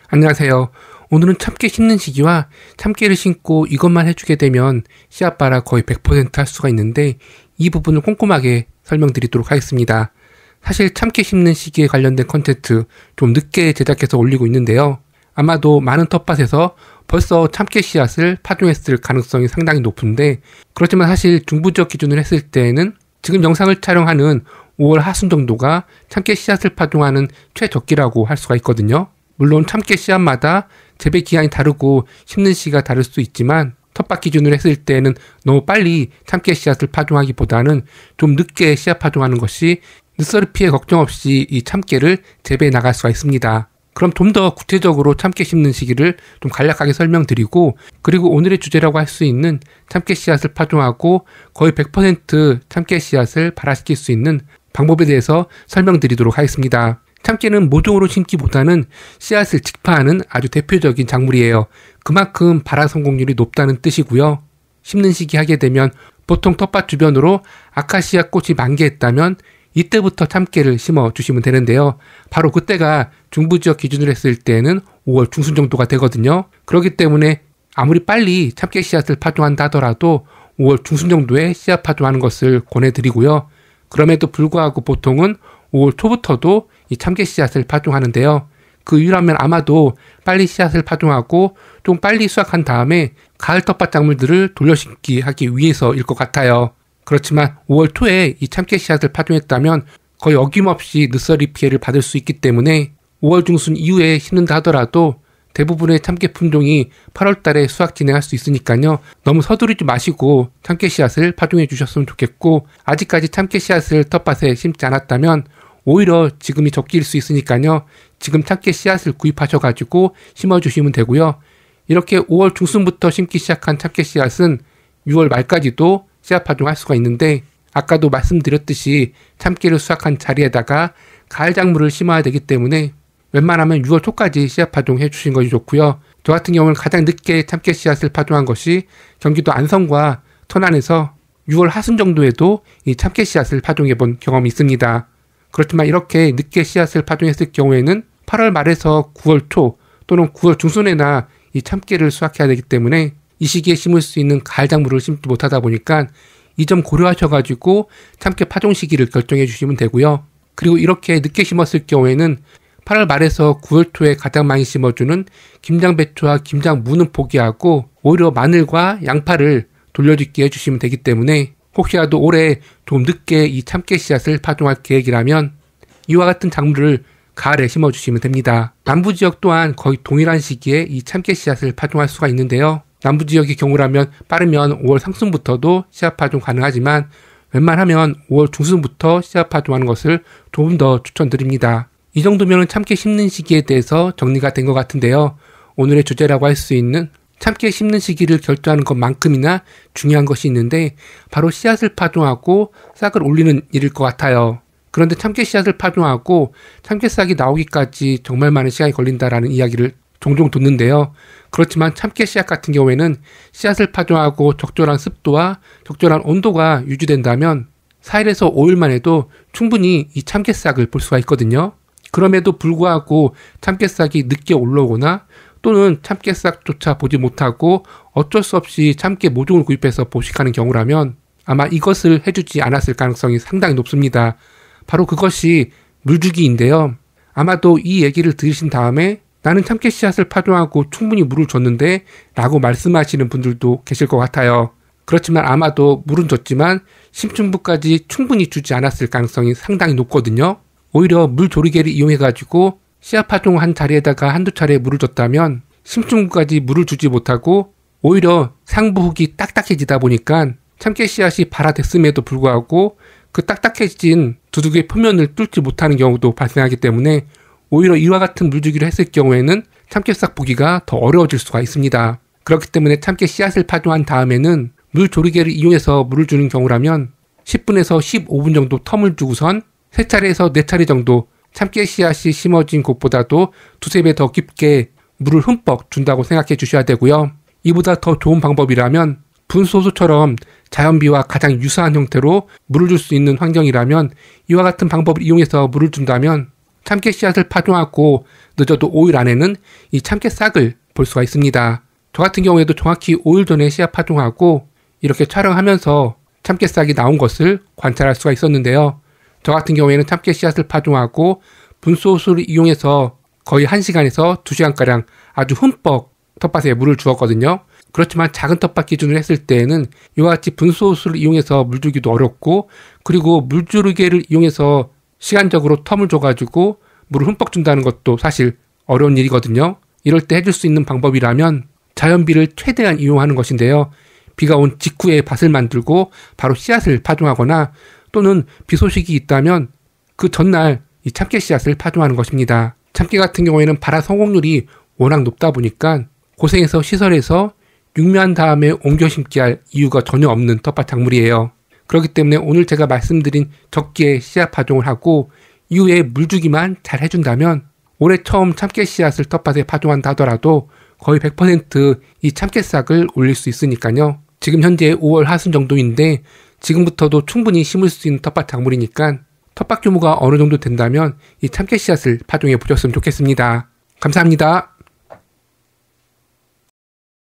안녕하세요. 오늘은 참깨 심는 시기와 참깨를 심고 이것만 해주게 되면 씨앗발화 거의 100% 할 수가 있는데 이 부분을 꼼꼼하게 설명드리도록 하겠습니다. 사실 참깨 심는 시기에 관련된 컨텐츠 좀 늦게 제작해서 올리고 있는데요. 아마도 많은 텃밭에서 벌써 참깨 씨앗을 파종했을 가능성이 상당히 높은데, 그렇지만 사실 중부지역 기준으로 했을 때는 지금 영상을 촬영하는 5월 하순 정도가 참깨 씨앗을 파종하는 최적기라고 할 수가 있거든요. 물론 참깨 씨앗마다 재배 기한이 다르고 심는 시기가 다를 수 있지만 텃밭 기준으로 했을 때는 너무 빨리 참깨 씨앗을 파종하기보다는 좀 늦게 씨앗 파종하는 것이 늦서리 피해 걱정 없이 이 참깨를 재배해 나갈 수가 있습니다. 그럼 좀 더 구체적으로 참깨 심는 시기를 좀 간략하게 설명드리고, 그리고 오늘의 주제라고 할 수 있는 참깨 씨앗을 파종하고 거의 100% 참깨 씨앗을 발화시킬 수 있는 방법에 대해서 설명드리도록 하겠습니다. 참깨는 모종으로 심기보다는 씨앗을 직파하는 아주 대표적인 작물이에요. 그만큼 발화 성공률이 높다는 뜻이고요. 심는 시기 하게 되면 보통 텃밭 주변으로 아카시아 꽃이 만개했다면 이때부터 참깨를 심어 주시면 되는데요. 바로 그때가 중부지역 기준으로 했을 때는 5월 중순 정도가 되거든요. 그렇기 때문에 아무리 빨리 참깨 씨앗을 파종한다 하더라도 5월 중순 정도에 씨앗 파종하는 것을 권해드리고요. 그럼에도 불구하고 보통은 5월 초부터도 이 참깨 씨앗을 파종하는데요. 그 이유라면 아마도 빨리 씨앗을 파종하고 좀 빨리 수확한 다음에 가을 텃밭 작물들을 돌려심기 하기 위해서일 것 같아요. 그렇지만 5월 초에 이 참깨 씨앗을 파종했다면 거의 어김없이 늦서리 피해를 받을 수 있기 때문에 5월 중순 이후에 심는다 하더라도 대부분의 참깨 품종이 8월 달에 수확 진행할 수 있으니까요. 너무 서두르지 마시고 참깨 씨앗을 파종해 주셨으면 좋겠고, 아직까지 참깨 씨앗을 텃밭에 심지 않았다면 오히려 지금이 적기일 수 있으니까요. 지금 참깨 씨앗을 구입하셔가지고 심어주시면 되고요. 이렇게 5월 중순부터 심기 시작한 참깨 씨앗은 6월 말까지도 씨앗 파종할 수가 있는데, 아까도 말씀드렸듯이 참깨를 수확한 자리에다가 가을 작물을 심어야 되기 때문에 웬만하면 6월 초까지 씨앗 파종해 주신 것이 좋고요. 저 같은 경우는 가장 늦게 참깨 씨앗을 파종한 것이 경기도 안성과 천안에서 6월 하순 정도에도 이 참깨 씨앗을 파종해 본 경험이 있습니다. 그렇지만 이렇게 늦게 씨앗을 파종했을 경우에는 8월 말에서 9월 초 또는 9월 중순에나 이 참깨를 수확해야 되기 때문에 이 시기에 심을 수 있는 가을 작물을 심지 못하다 보니까 이 점 고려하셔가지고 참깨 파종 시기를 결정해 주시면 되고요. 그리고 이렇게 늦게 심었을 경우에는 8월 말에서 9월 초에 가장 많이 심어주는 김장배추와 김장무는 포기하고 오히려 마늘과 양파를 돌려짓기 해주시면 되기 때문에 혹시라도 올해 좀 늦게 이 참깨 씨앗을 파종할 계획이라면 이와 같은 작물을 가을에 심어주시면 됩니다. 남부지역 또한 거의 동일한 시기에 이 참깨 씨앗을 파종할 수가 있는데요. 남부지역의 경우라면 빠르면 5월 상순부터도 씨앗 파종 가능하지만 웬만하면 5월 중순부터 씨앗 파종하는 것을 조금 더 추천드립니다. 이 정도면 참깨 심는 시기에 대해서 정리가 된 것 같은데요. 오늘의 주제라고 할 수 있는 참깨 심는 시기를 결정하는 것만큼이나 중요한 것이 있는데 바로 씨앗을 파종하고 싹을 올리는 일일 것 같아요. 그런데 참깨 씨앗을 파종하고 참깨 싹이 나오기까지 정말 많은 시간이 걸린다라는 이야기를 종종 듣는데요. 그렇지만 참깨 씨앗 같은 경우에는 씨앗을 파종하고 적절한 습도와 적절한 온도가 유지된다면 4일에서 5일만 해도 충분히 이 참깨 싹을 볼 수가 있거든요. 그럼에도 불구하고 참깨 싹이 늦게 올라오거나 또는 참깨 싹조차 보지 못하고 어쩔 수 없이 참깨 모종을 구입해서 보식하는 경우라면 아마 이것을 해주지 않았을 가능성이 상당히 높습니다. 바로 그것이 물주기인데요. 아마도 이 얘기를 들으신 다음에 나는 참깨 씨앗을 파종하고 충분히 물을 줬는데 라고 말씀하시는 분들도 계실 것 같아요. 그렇지만 아마도 물은 줬지만 심층부까지 충분히 주지 않았을 가능성이 상당히 높거든요. 오히려 물 조리개를 이용해가지고 씨앗 파종한 자리에다가 한두 차례 물을 줬다면 심층부까지 물을 주지 못하고 오히려 상부 흙이 딱딱해지다 보니까 참깨 씨앗이 발화됐음에도 불구하고 그 딱딱해진 두둑의 표면을 뚫지 못하는 경우도 발생하기 때문에 오히려 이와 같은 물주기를 했을 경우에는 참깨 싹 보기가 더 어려워질 수가 있습니다. 그렇기 때문에 참깨 씨앗을 파종한 다음에는 물 조리개를 이용해서 물을 주는 경우라면 10분에서 15분 정도 텀을 두고선 3차례에서 4차례 정도 참깨 씨앗이 심어진 곳보다도 두세 배 더 깊게 물을 흠뻑 준다고 생각해 주셔야 되고요. 이보다 더 좋은 방법이라면 분소수처럼 자연비와 가장 유사한 형태로 물을 줄 수 있는 환경이라면 이와 같은 방법을 이용해서 물을 준다면 참깨 씨앗을 파종하고 늦어도 5일 안에는 이 참깨 싹을 볼 수가 있습니다. 저 같은 경우에도 정확히 5일 전에 씨앗 파종하고 이렇게 촬영하면서 참깨 싹이 나온 것을 관찰할 수가 있었는데요. 저 같은 경우에는 참깨 씨앗을 파종하고 분소수를 이용해서 거의 1시간에서 2시간가량 아주 흠뻑 텃밭에 물을 주었거든요. 그렇지만 작은 텃밭 기준으로 했을 때에는 이와 같이 분소수를 이용해서 물 주기도 어렵고, 그리고 물주르개를 이용해서 시간적으로 텀을 줘가지고 물을 흠뻑 준다는 것도 사실 어려운 일이거든요. 이럴 때 해줄 수 있는 방법이라면 자연비를 최대한 이용하는 것인데요. 비가 온 직후에 밭을 만들고 바로 씨앗을 파종하거나, 또는 비 소식이 있다면 그 전날 이 참깨 씨앗을 파종하는 것입니다. 참깨 같은 경우에는 발화 성공률이 워낙 높다 보니까 고생해서 시설해서 육묘한 다음에 옮겨 심기 할 이유가 전혀 없는 텃밭 작물이에요. 그렇기 때문에 오늘 제가 말씀드린 적기에 씨앗 파종을 하고 이후에 물주기만 잘 해준다면 올해 처음 참깨 씨앗을 텃밭에 파종한다 하더라도 거의 100% 이 참깨 싹을 올릴 수 있으니까요. 지금 현재 5월 하순 정도인데 지금부터도 충분히 심을 수 있는 텃밭 작물이니까 텃밭 규모가 어느 정도 된다면 이 참깨 씨앗을 파종해 보셨으면 좋겠습니다. 감사합니다.